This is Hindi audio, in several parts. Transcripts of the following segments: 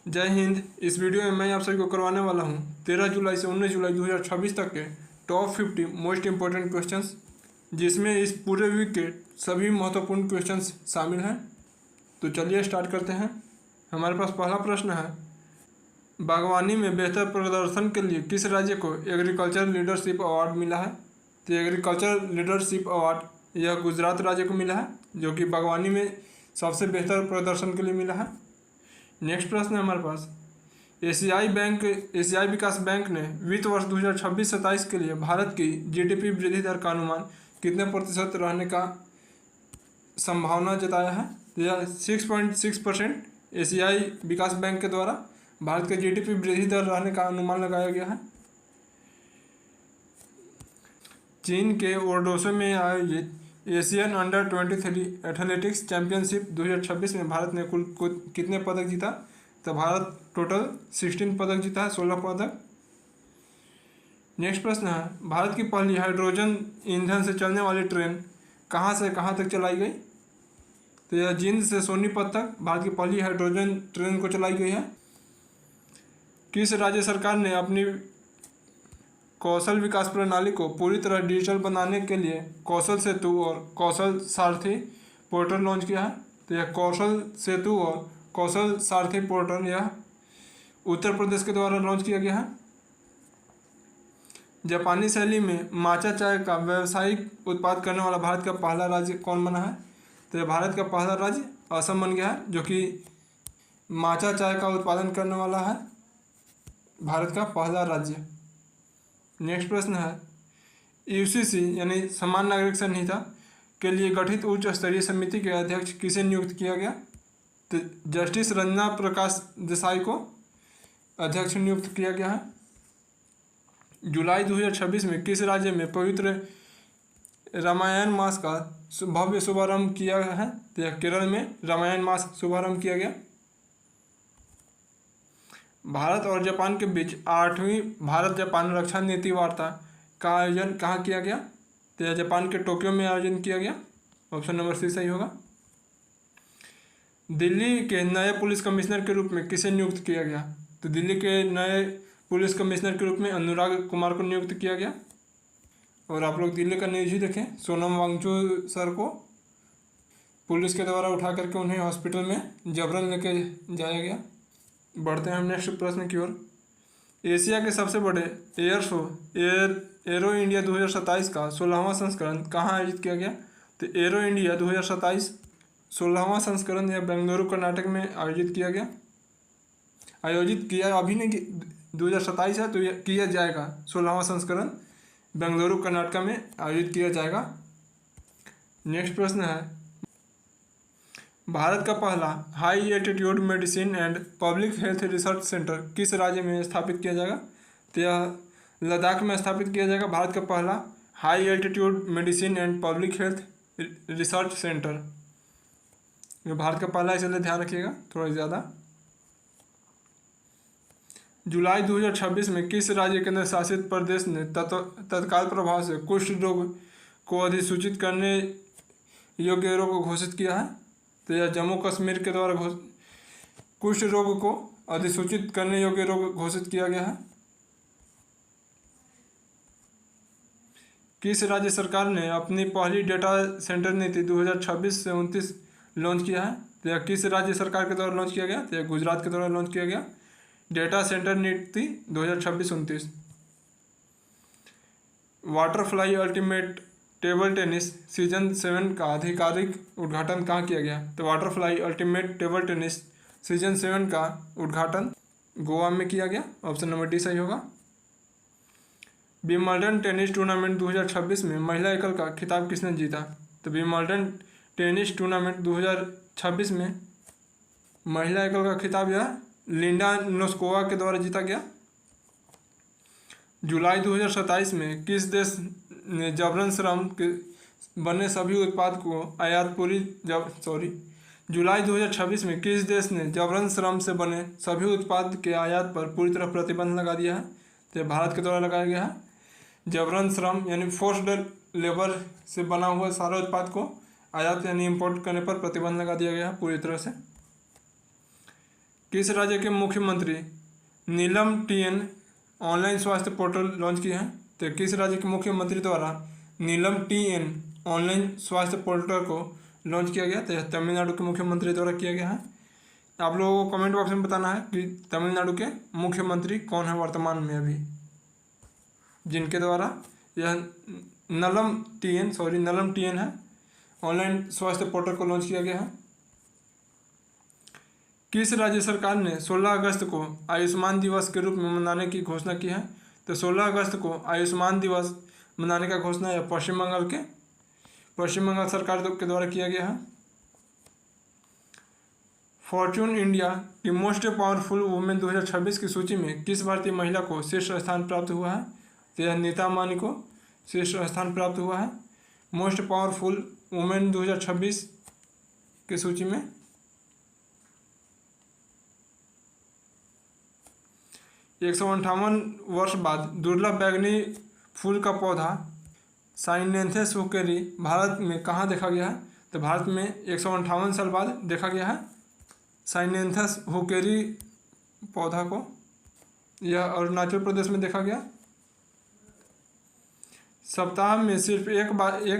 जय हिंद। इस वीडियो में मैं आप सभी को करवाने वाला हूं 13 जुलाई से 19 जुलाई 2026 तक के टॉप 50 मोस्ट इंपॉर्टेंट क्वेश्चंस, जिसमें इस पूरे वीक के सभी महत्वपूर्ण क्वेश्चंस शामिल हैं। तो चलिए स्टार्ट करते हैं। हमारे पास पहला प्रश्न है, बागवानी में बेहतर प्रदर्शन के लिए किस राज्य को एग्रीकल्चर लीडरशिप अवार्ड मिला है? तो एग्रीकल्चर लीडरशिप अवार्ड यह गुजरात राज्य को मिला है, जो कि बागवानी में सबसे बेहतर प्रदर्शन के लिए मिला है। नेक्स्ट प्रश्न है हमारे पास, एशियाई विकास बैंक ने वित्त वर्ष 2026-27 के लिए भारत की जीडीपी वृद्धि दर का अनुमान कितने प्रतिशत रहने का संभावना जताया है? यह 6.6% एशियाई विकास बैंक के द्वारा भारत के जीडीपी वृद्धि दर रहने का अनुमान लगाया गया है। चीन के ओर्डोसो में आयोजित एशियन अंडर 23 एथलेटिक्स चैंपियनशिप 2026 में भारत ने कुल कितने पदक जीता? तो भारत टोटल 16 पदक जीता है, 16 पदक। नेक्स्ट प्रश्न है, भारत की पहली हाइड्रोजन ईंधन से चलने वाली ट्रेन कहाँ से कहाँ तक चलाई गई? तो यह जींद से सोनीपत तक भारत की पहली हाइड्रोजन ट्रेन को चलाई गई है। किस राज्य सरकार ने अपनी कौशल विकास प्रणाली को पूरी तरह डिजिटल बनाने के लिए कौशल सेतु और कौशल सारथी पोर्टल लॉन्च किया है? तो यह कौशल सेतु और कौशल सारथी पोर्टल यह उत्तर प्रदेश के द्वारा लॉन्च किया गया है। जापानी शैली में माचा चाय का व्यावसायिक उत्पाद करने वाला भारत का पहला राज्य कौन बना है? तो यह भारत का पहला राज्य असम बन गया है, जो कि माचा चाय का उत्पादन करने वाला है, भारत का पहला राज्य। नेक्स्ट प्रश्न है, यूसीसी यानी समान नागरिक संहिता के लिए गठित उच्च स्तरीय समिति के अध्यक्ष किसे नियुक्त किया गया? तो जस्टिस रंजना प्रकाश देसाई को अध्यक्ष नियुक्त किया गया है। जुलाई 2026 में किस राज्य में पवित्र रामायण मास का भव्य शुभारंभ किया गया है? तो यह केरल में रामायण मास शुभारंभ किया गया। भारत और जापान के बीच 8वीं भारत जापान रक्षा नीति वार्ता का आयोजन कहाँ किया गया? तो यह जापान के टोक्यो में आयोजन किया गया। ऑप्शन नंबर सी सही होगा। दिल्ली के नए पुलिस कमिश्नर के रूप में किसे नियुक्त किया गया? तो दिल्ली के नए पुलिस कमिश्नर के रूप में अनुराग कुमार को नियुक्त किया गया। और आप लोग दिल्ली का न्यूज ही देखें, सोनम वांगचू सर को पुलिस के द्वारा उठा करके उन्हें हॉस्पिटल में जबरन लेके जाया गया। बढ़ते हैं हम नेक्स्ट प्रश्न की ओर। एशिया के सबसे बड़े एयर शो एरो इंडिया 2027 का 16वां संस्करण कहाँ आयोजित किया गया? तो एरो इंडिया 2027 16वां संस्करण यह बेंगलुरु कर्नाटक में आयोजित किया गया। आयोजित किया अभी नहीं, 2027 है तो यह किया जाएगा। 16वां संस्करण बेंगलुरु कर्नाटक में आयोजित किया जाएगा। नेक्स्ट प्रश्न है, भारत का पहला high altitude medicine and public health research centre किस राज्य में स्थापित किया जाएगा? तो यह लद्दाख में स्थापित किया जाएगा। भारत का पहला high altitude medicine and public health research centre ये भारत का पहला, इसलिए ध्यान रखिएगा थोड़ा ज़्यादा। जुलाई 2026 में किस राज्य केंद्र शासित प्रदेश ने तत्काल प्रभाव से कुष्ठ रोग को अधिसूचित करने योग्य रोग घोषित किया है? तो यह जम्मू कश्मीर के द्वारा कुष्ठ रोग को अधिसूचित करने योग्य रोग घोषित किया गया है। किस राज्य सरकार ने अपनी पहली डेटा सेंटर नीति 2026 से 29 लॉन्च किया है? तो यह किस राज्य सरकार के द्वारा लॉन्च किया गया? तो यह गुजरात के द्वारा लॉन्च किया गया, डेटा सेंटर नीति 2026-29। वाटरफ्लाई अल्टीमेट टेबल टेनिस सीजन 7 का आधिकारिक उद्घाटन कहाँ किया गया? तो वाटरफ्लाई अल्टीमेट टेबल टेनिस सीजन 7 का उद्घाटन गोवा में किया गया। ऑप्शन नंबर डी सही होगा। विंबलडन टेनिस टूर्नामेंट 2026 में महिला एकल का खिताब किसने जीता? तो विंबलडन टेनिस टूर्नामेंट 2026 में महिला एकल का खिताब यह लिंडा नोस्कोवा के द्वारा जीता गया। जुलाई 2027 में किस देश ने जबरन श्रम के बने सभी उत्पाद को जुलाई 2026 में किस देश ने जबरन श्रम से बने सभी उत्पाद के आयात पर पूरी तरह प्रतिबंध लगा दिया है? तो भारत के द्वारा लगाया गया है। जबरन श्रम यानी फोर्स्ड लेबर से बना हुआ सारा उत्पाद को आयात यानी इंपोर्ट करने पर प्रतिबंध लगा दिया गया है पूरी तरह से। किस राज्य के मुख्यमंत्री नीलम टीएन ऑनलाइन स्वास्थ्य पोर्टल लॉन्च किए हैं? तो किस राज्य के मुख्यमंत्री द्वारा नीलम टीएन ऑनलाइन स्वास्थ्य पोर्टल को लॉन्च किया गया? तो तमिलनाडु के मुख्यमंत्री द्वारा किया गया है। आप लोगों को कमेंट बॉक्स में बताना है कि तमिलनाडु के मुख्यमंत्री कौन है वर्तमान में अभी, जिनके द्वारा यह नलम टीएन है ऑनलाइन स्वास्थ्य पोर्टल को लॉन्च किया गया है। किस राज्य सरकार ने 16 अगस्त को आयुष्मान दिवस के रूप में मनाने की घोषणा की है? तो 16 अगस्त को आयुष्मान दिवस मनाने का घोषणा यह पश्चिम बंगाल सरकार के द्वारा किया गया है। फॉर्च्यून इंडिया की मोस्ट पावरफुल वुमेन 2026 की सूची में किस भारतीय महिला को शीर्ष स्थान प्राप्त हुआ है? तो यह नीता अंबानी को शीर्ष स्थान प्राप्त हुआ है मोस्ट पावरफुल वुमेन 2026 की सूची में। एक 158 वर्ष बाद दुर्लभ बैंगनी फूल का पौधा साइनेंथेस हुकेरी भारत में कहाँ देखा गया है? तो भारत में 158 साल बाद देखा गया है साइनेंथेस हुकेरी पौधा को। यह अरुणाचल प्रदेश में देखा गया। सप्ताह में सिर्फ एक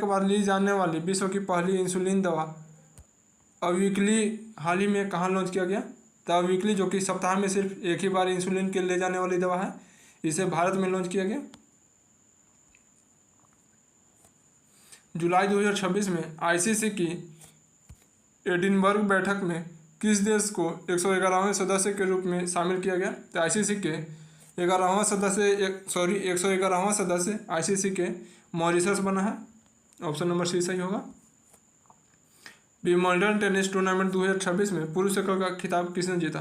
बार ली जाने वाली विश्व की पहली इंसुलिन दवा अवीकली हाल ही में कहाँ लॉन्च किया गया? तो अवीकली, जो कि सप्ताह में सिर्फ एक ही बार इंसुलिन के ले जाने वाली दवा है, इसे भारत में लॉन्च किया गया। जुलाई 2026 में आईसीसी की एडिनबर्ग बैठक में किस देश को 111वें सदस्य के रूप में शामिल किया गया? तो आईसीसी के 111वां सदस्य आईसीसी के मॉरिशस बना है। ऑप्शन नंबर सी सही होगा। विंबलडन टेनिस टूर्नामेंट 2026 में पुरुष एकल का खिताब किसने जीता?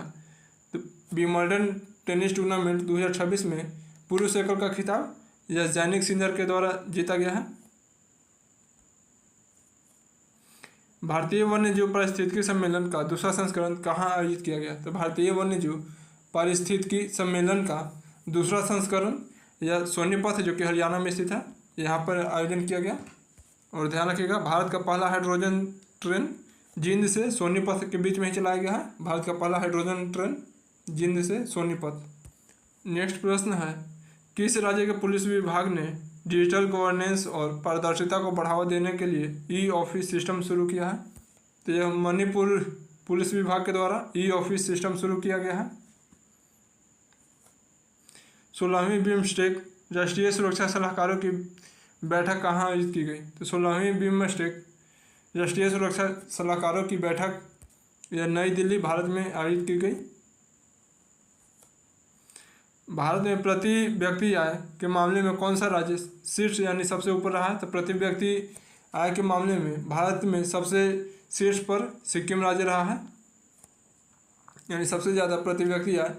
तो विंबलडन टेनिस टूर्नामेंट 2026 में पुरुष एकल का खिताब यह जैनिक सिनर के द्वारा जीता गया है। भारतीय वन्यजीव पारिस्थितिकी सम्मेलन का दूसरा संस्करण कहाँ आयोजित किया गया? तो भारतीय वन्यजीव पारिस्थितिकी सम्मेलन का दूसरा संस्करण यह सोनीपत, जो कि हरियाणा में स्थित है, यहाँ पर आयोजन किया गया। और ध्यान रखिएगा, भारत का पहला हाइड्रोजन ट्रेन जींद से सोनीपत के बीच में ही चलाया गया है। भारत का पहला हाइड्रोजन ट्रेन जींद से सोनीपत। नेक्स्ट प्रश्न है, किस राज्य के पुलिस विभाग ने डिजिटल गवर्नेंस और पारदर्शिता को बढ़ावा देने के लिए ई ऑफिस सिस्टम शुरू किया है? तो यह मणिपुर पुलिस विभाग के द्वारा ई ऑफिस सिस्टम शुरू किया गया है। 16वीं बिम्स्टेक राष्ट्रीय सुरक्षा सलाहकारों की बैठक कहाँ आयोजित की गई? तो 16वीं बिम्स्टेक राष्ट्रीय सुरक्षा सलाहकारों की बैठक यह नई दिल्ली, भारत में आयोजित की गई। भारत में प्रति व्यक्ति आय के मामले में कौन सा राज्य शीर्ष यानी सबसे ऊपर रहा है? तो प्रति व्यक्ति आय के मामले में भारत में सबसे शीर्ष पर सिक्किम राज्य रहा है, यानी सबसे ज़्यादा प्रति व्यक्ति आय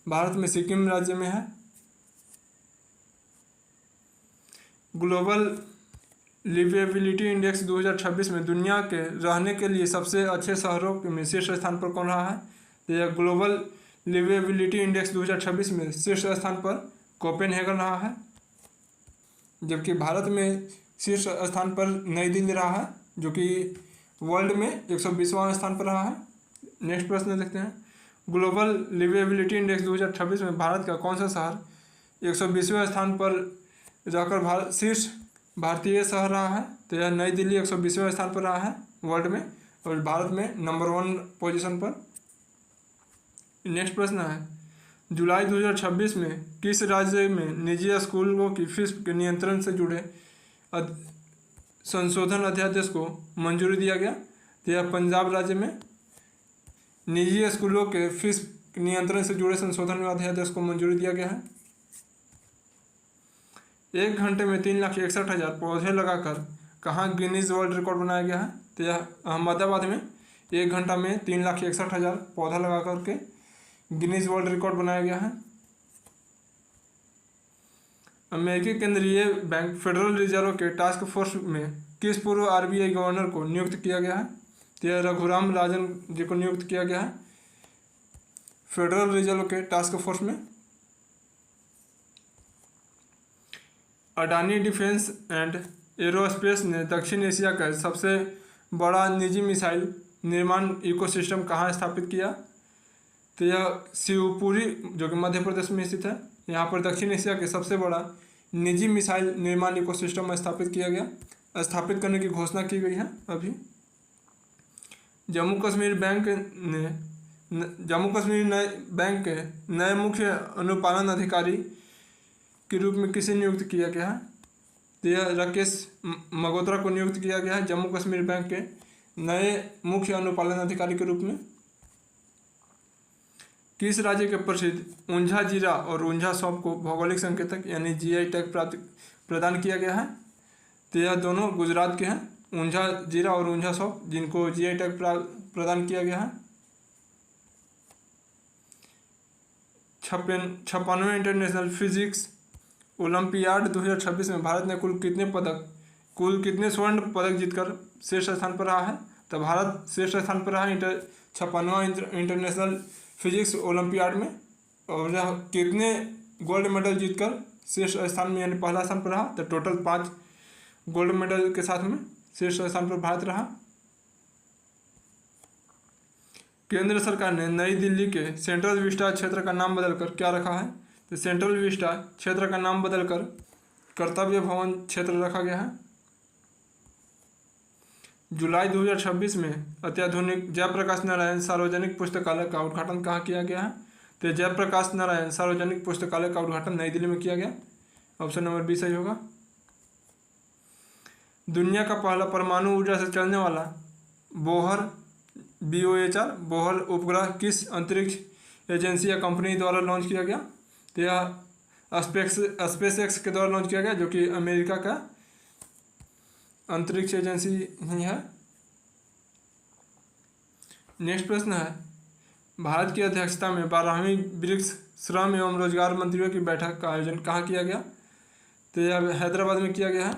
भारत में सिक्किम राज्य में है। ग्लोबल लिवेबिलिटी इंडेक्स 2026 में दुनिया के रहने के लिए सबसे अच्छे शहरों में शीर्ष स्थान पर कौन रहा है? तो यह ग्लोबल लिवेबिलिटी इंडेक्स 2026 में शीर्ष स्थान पर कोपेनहेगन रहा है, जबकि भारत में शीर्ष स्थान पर नई दिल्ली रहा है, जो कि वर्ल्ड में 120वां स्थान पर रहा है। नेक्स्ट प्रश्न देखते हैं, ग्लोबल लिवेबिलिटी इंडेक्स 2026 में भारत का कौन सा शहर 120वें स्थान पर रहकर शीर्ष भारतीय शहर रहा है? तो यह नई दिल्ली 120वें स्थान पर रहा है वर्ल्ड में, और भारत में नंबर 1 पोजीशन पर। नेक्स्ट प्रश्न है, जुलाई 2026 में किस राज्य में निजी स्कूलों की फीस के नियंत्रण से जुड़े संशोधन अध्यादेश को मंजूरी दिया गया? तो यह पंजाब राज्य में निजी स्कूलों के फीस नियंत्रण से जुड़े संशोधन अध्यादेश को मंजूरी दिया गया है। 1 घंटे में 3,61,000 पौधे लगाकर कहाँ गिनीज वर्ल्ड रिकॉर्ड बनाया गया है? तो यह अहमदाबाद में 1 घंटा में 3,61,000 पौधा लगा करके गिनीज वर्ल्ड रिकॉर्ड बनाया गया है। अमेरिकी केंद्रीय बैंक फेडरल रिजर्व के टास्क फोर्स में किस पूर्व आरबीआई गवर्नर को नियुक्त किया गया है? तो यह रघुराम राजन जी को नियुक्त किया गया है फेडरल रिजर्व के टास्क फोर्स में। अडानी डिफेंस एंड एरोस्पेस ने दक्षिण एशिया का सबसे बड़ा निजी मिसाइल निर्माण इकोसिस्टम कहाँ स्थापित किया? तो यह शिवपुरी जो कि मध्य प्रदेश में स्थित है। यहाँ पर दक्षिण एशिया के सबसे बड़ा निजी मिसाइल निर्माण इकोसिस्टम स्थापित करने की घोषणा की गई है अभी। जम्मू कश्मीर बैंक के नए मुख्य अनुपालन अधिकारी के रूप में किसे नियुक्त किया गया है? तो यह राकेश मगोत्रा को नियुक्त किया गया है जम्मू कश्मीर बैंक के नए मुख्य अनुपालन अधिकारी के रूप में। किस राज्य के प्रसिद्ध ऊंझा जीरा और ऊंझा सौंफ को भौगोलिक संकेतक यानी जीआई टैग प्रदान किया गया है? तो यह दोनों गुजरात के हैं, ऊंझा जीरा और ऊंझा सौंफ, जिनको जीआई टैग प्रदान किया गया है। 56वें इंटरनेशनल फिजिक्स ओलंपियाड 2026 में भारत ने कुल कितने स्वर्ण पदक जीतकर शीर्ष स्थान पर रहा है? तो भारत शीर्ष स्थान पर रहा 56वां इंटरनेशनल फिजिक्स ओलंपियाड में, और यह कितने गोल्ड मेडल जीतकर शीर्ष स्थान में यानी पहला स्थान पर रहा? तो टोटल 5 गोल्ड मेडल के साथ में शीर्ष स्थान पर भारत रहा। केंद्र सरकार ने नई दिल्ली के सेंट्रल विस्टा क्षेत्र का नाम बदलकर क्या रखा है? तो सेंट्रल विस्टा क्षेत्र का नाम बदलकर कर्तव्य भवन क्षेत्र रखा गया है। जुलाई 2026 में अत्याधुनिक जयप्रकाश नारायण सार्वजनिक पुस्तकालय का उद्घाटन कहाँ किया गया है? तो जयप्रकाश नारायण सार्वजनिक पुस्तकालय का उद्घाटन नई दिल्ली में किया गया। ऑप्शन नंबर बी सही होगा। दुनिया का पहला परमाणु ऊर्जा से चलने वाला बोहर BOHR बोहर उपग्रह किस अंतरिक्ष एजेंसी या कंपनी द्वारा लॉन्च किया गया? तो यह स्पेस एक्स के द्वारा लॉन्च किया गया, जो कि अमेरिका का अंतरिक्ष एजेंसी ही है। नेक्स्ट प्रश्न है, भारत की अध्यक्षता में 12वीं ब्रिक्स श्रम एवं रोजगार मंत्रियों की बैठक का आयोजन कहाँ किया गया? तो यह हैदराबाद में किया गया है।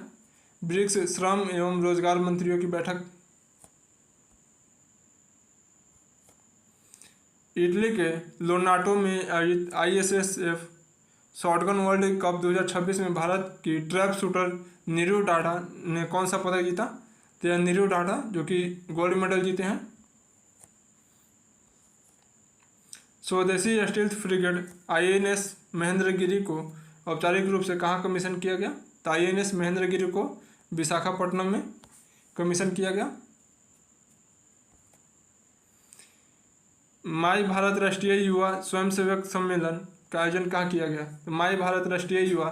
ब्रिक्स श्रम एवं रोजगार मंत्रियों की बैठक। इटली के लोनाटो में आयोजित ISSF शॉटगन वर्ल्ड कप 2026 में भारत की ट्रैप शूटर नीरू डाढ़ा ने कौन सा पदक जीता? तो यह नीरू डाढ़ा जो कि गोल्ड मेडल जीते हैं। स्वदेशी स्टील्थ फ्रिगेट INS महेंद्रगिरी को औपचारिक रूप से कहाँ कमीशन किया गया? तो INS महेंद्रगिरी को विशाखापट्टनम में कमीशन किया गया। माई भारत राष्ट्रीय युवा स्वयंसेवक सम्मेलन का आयोजन कहाँ किया गया? तो माई भारत राष्ट्रीय युवा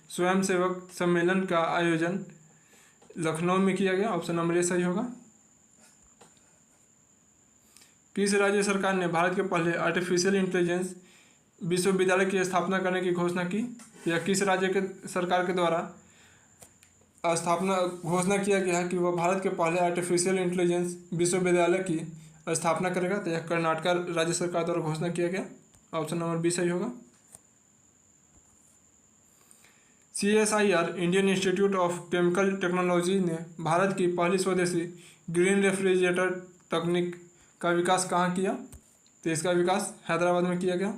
स्वयंसेवक सम्मेलन का आयोजन लखनऊ में किया गया। ऑप्शन नंबर ए सही होगा। किस राज्य सरकार ने भारत के पहले आर्टिफिशियल इंटेलिजेंस विश्वविद्यालय की स्थापना करने की घोषणा की? या किस राज्य के सरकार के द्वारा घोषणा किया गया है कि वह भारत के पहले आर्टिफिशियल इंटेलिजेंस विश्वविद्यालय की स्थापना करेगा? तो यह कर्नाटक राज्य सरकार द्वारा घोषणा किया गया। ऑप्शन नंबर बी सही होगा। CSIR Indian institute of chemical technology ने भारत की पहली स्वदेशी ग्रीन रेफ्रिजरेटर तकनीक का विकास कहाँ किया? तो इसका विकास हैदराबाद में किया गया।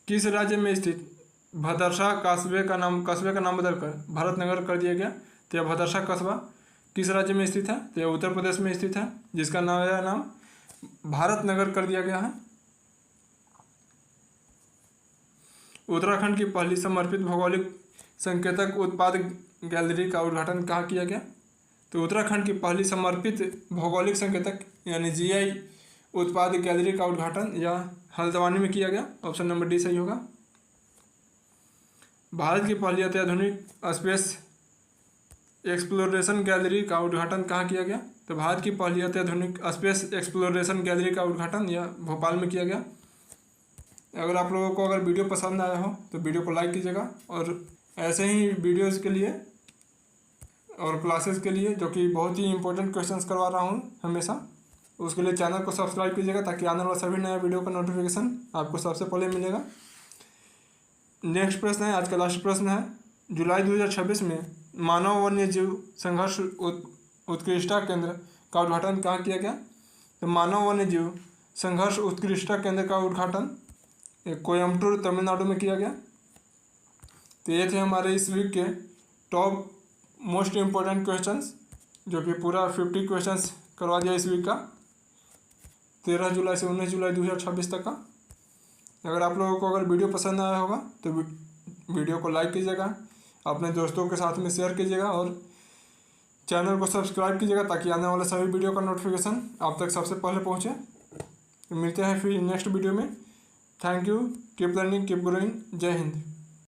किस राज्य में स्थित भदरसा कस्बे का नाम बदलकर भारतनगर कर दिया गया? तो यह भदरसा कस्बा किस राज्य में स्थित है? तो यह उत्तर प्रदेश में स्थित है, जिसका नया नाम भारतनगर कर दिया गया है। उत्तराखंड की पहली समर्पित भौगोलिक संकेतक उत्पाद गैलरी का उद्घाटन कहाँ किया गया? तो उत्तराखंड की पहली समर्पित भौगोलिक संकेतक यानी GI उत्पाद गैलरी का उद्घाटन यह हल्द्वानी में किया गया। ऑप्शन नंबर डी सही होगा। भारत की पहली अत्याधुनिक स्पेस एक्सप्लोरेशन गैलरी का उद्घाटन कहाँ किया गया? तो भारत की पहली अत्याधुनिक स्पेस एक्सप्लोरेशन गैलरी का उद्घाटन यह भोपाल में किया गया। अगर आप लोगों को वीडियो पसंद आया हो तो वीडियो को लाइक कीजिएगा, और ऐसे ही वीडियोस के लिए और क्लासेस के लिए जो कि बहुत ही इंपॉर्टेंट क्वेश्चंस करवा रहा हूँ हमेशा, उसके लिए चैनल को सब्सक्राइब कीजिएगा ताकि आने वाला सभी नया वीडियो का नोटिफिकेशन आपको सबसे पहले मिलेगा। नेक्स्ट प्रश्न है, आज का लास्ट प्रश्न है, जुलाई 2026 में मानव वन्य जीव संघर्ष उत्कृष्टता केंद्र का उद्घाटन कहाँ किया गया? तो मानव वन्य जीव संघर्ष उत्कृष्टता केंद्र का उद्घाटन कोयम्बटूर तमिलनाडु में किया गया। तो ये थे हमारे इस वीक के टॉप मोस्ट इम्पोर्टेंट क्वेश्चंस, जो कि पूरा 50 क्वेश्चंस करवा दिया इस वीक का। 13 जुलाई से 19 जुलाई 2026 तक का। अगर आप लोगों को अगर वीडियो पसंद आया होगा तो वीडियो को लाइक कीजिएगा, अपने दोस्तों के साथ में शेयर कीजिएगा और चैनल को सब्सक्राइब कीजिएगा ताकि आने वाले सभी वीडियो का नोटिफिकेशन आप तक सबसे पहले पहुँचे। मिलते हैं फिर नेक्स्ट वीडियो में। Thank you, keep learning, keep growing. जय हिंद।